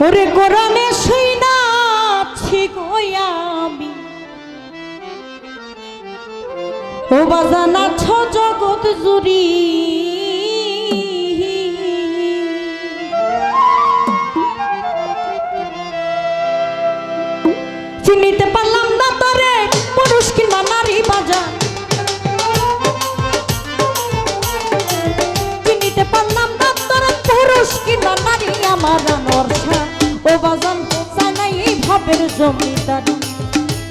ওরে কোরআনে শুনাছি গয়া আমি ও বাজান আছো জগৎ জুড়ি চিনিতে পারলাম না তোরে পুরুষ কিংবা নারী বাজান চিনিতে পারলাম না তোরে পুরুষ কিংবা নারী আমার নরসা ও বাজান চাই না এই ভবের জমিদারি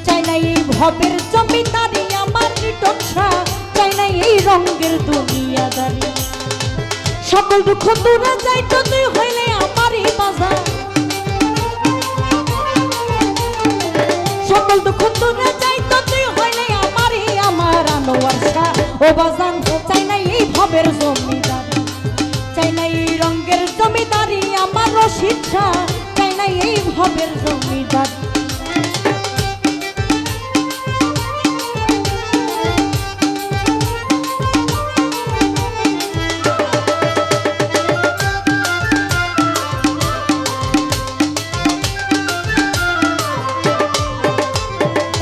চাই না এই ভবের জমিদারি আমার নিটনসা চাই না এই রঙের দুনিয়াদারি সকল দুঃখ দূরে যাইতো তুই হইলে আমারই বাজার সকল দুঃখ দূরে যাইতো তুই হইলে আমারই আমার আনোয়ারসা ও বাজান চাই না এই ভবের জমিদারি চাই না এই রঙের জমিদারি আমার রশিদা চাই না এই ভবের জমিদারি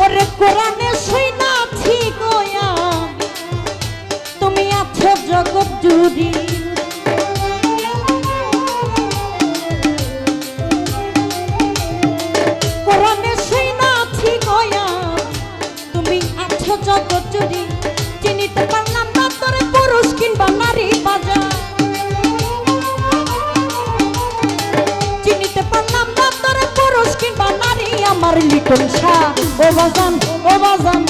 ওরে কোরআনে শুনাছি গয়া তুমি আছো জগৎ জুড়ি কোরআনে শুনাছি গয়া তুমি আছো জগৎ জুড়ি চিনিতে পারলাম না তোরে পুরুষ কিংবা নারী বাজার চিনিতে পারলাম না তোরে পুরুষ কিংবা নারী আমার লিটন শাহ ও বাজান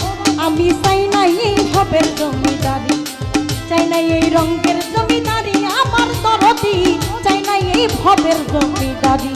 আমি চাই না এই ভবের জমিদারি চাই না এই রঙের জমিদারি আমার দরদি চাই না এই ভবের জমিদারি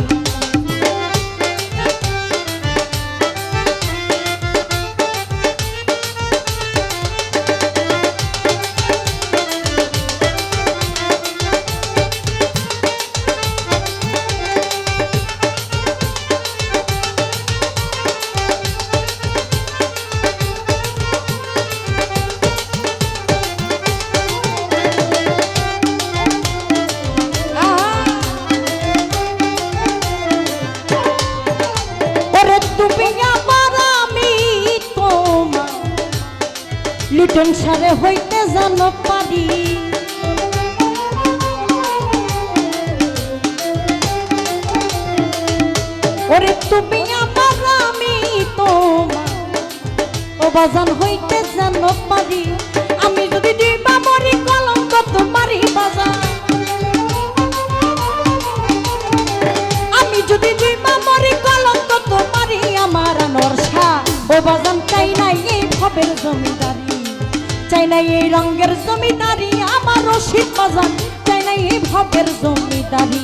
লিটন সারে হইতে জানো পারি ওরে তুমি আমার আমি তোমার ও বাজান হইতে জানো পারি আমি যদি দিবা মরি কলঙ্ক তোমারই বাজান আমি যদি দিবা মরি কলঙ্ক তোমারই আমার নরসা ও বাজান চাই না এই ভবের জমিদারি চাই না এই রঙের জমিদারি আমার রশিদ বাজান চাই না এই ভবের জমিদারি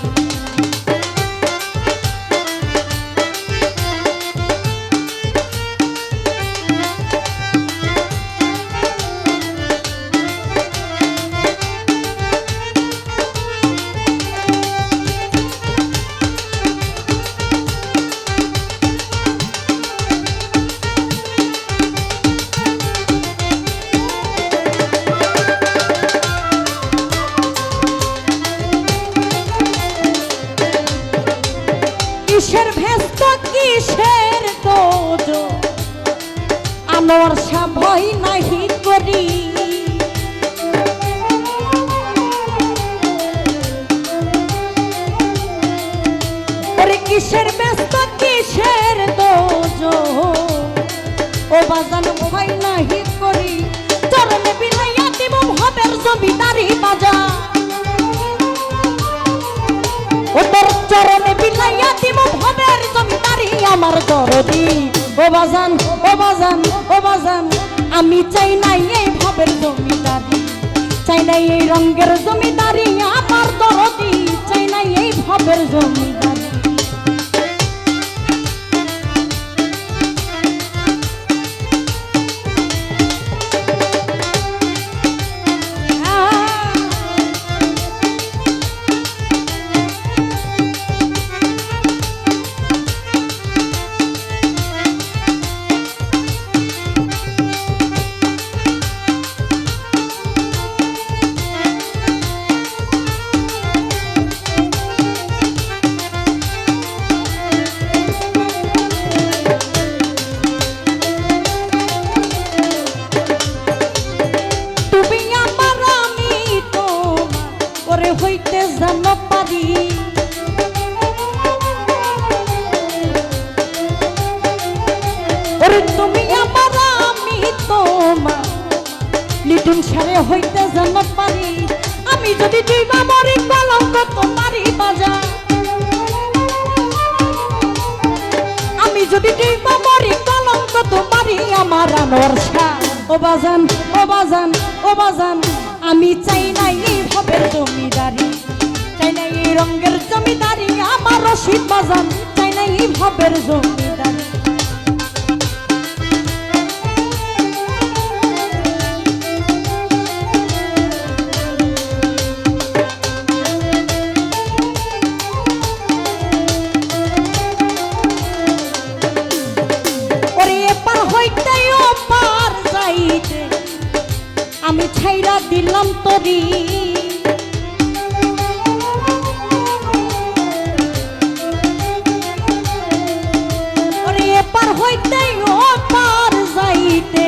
কিসের ভেস্ত কিসের দোজ আমার ভয় নাহি করি ওরে কিসের ব্যস্ত কিসের দোজ ও বাজান ভয় নাহি করি চরণে বিলাইয়া দিব ভবের জমিদারি বাজার ও তোর চরণে বিলাইয়া দিব ভবের জমিদারি আমার দরদি ও বাজান আমি চাই না এই ভবের জমিদারি চাই না এই রঙের জমিদারি আমার দরদি চাই না এই ভবের জমিদারি লিটন সারে হইতে যেন পারি আমি যদি ডুইবা মরি কলঙ্ক তোমারই বাজান আমি যদি ডুইবা মরি কলঙ্ক তোমারই আমার আনোয়ার শাহ ও বাজান ও বাজান ও বাজান আমি চাই না এই ভবের জমিদারি চাই না এই রঙের জমিদারি আমার রশিদ বাজান চাই না এই ভবের জমিদারি আমি ছাইরা দিলাম তরি ওরে এপার হইতে ও পার যাইতে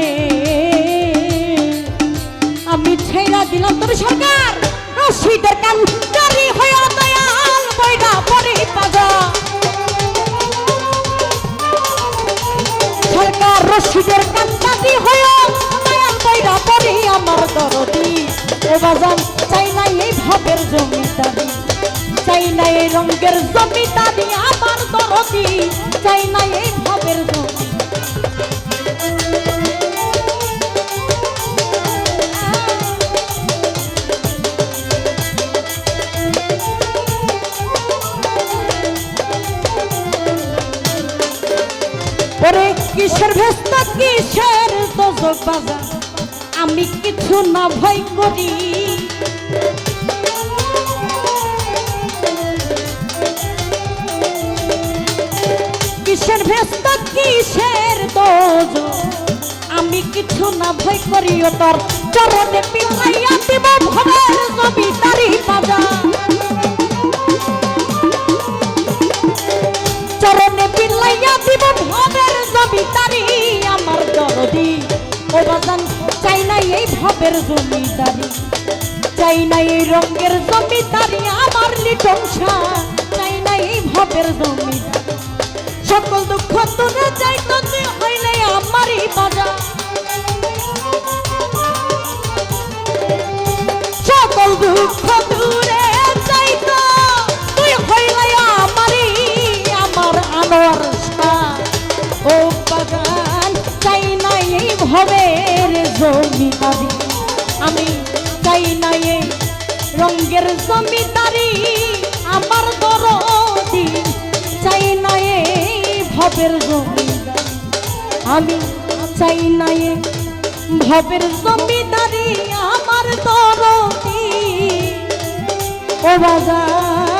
আমি ছাইরা দিলাম তরি সরকার রশিদের কান জারি হইয়া দয়াল বইরা পরে পাজা সরকার রশিদের কান জারি হইয়া দয়াল বইরা পরে আমার দরদি ও বাজান চাই না এই ভবের জমিদারি চাই না এই রঙের জমিদারি আমার দরদি চাই না এই ভবের জমি ওরে কিসের ভেস্তা কিসের দোজক বাজান আমি কিছু না ভয় করি কিসের ভেস্তা কিসের দোজ আমি কিছু না ভয় করি ও তোর চরণে পিলাইয়া দিব ভবের জমিদারি বাজান চরণে পিলাইয়া দিব ভবের জমিদারি আমার দরদি ও বাজান চাই না এই ভবের জমিদারি চাই না এই রঙের জমিদারি আমার লিটন শাহ চাই না এই ভবের জমিদারি সকল দুঃখ দূরে যাইতে হইলে আমারই বাজান সকল দুঃখ দূরে যাইতে তুই হইলে আমারই আমার আনোয়ার শাহ ও বাজান চাই না এই ভবের জমিদারি আমি চাই না এই রঙের জমিদারি আমার দরদি চাই না এই ভবের জমিদারি আমি চাই না এই ভবের জমিদারি আমার দরদি ও বাজান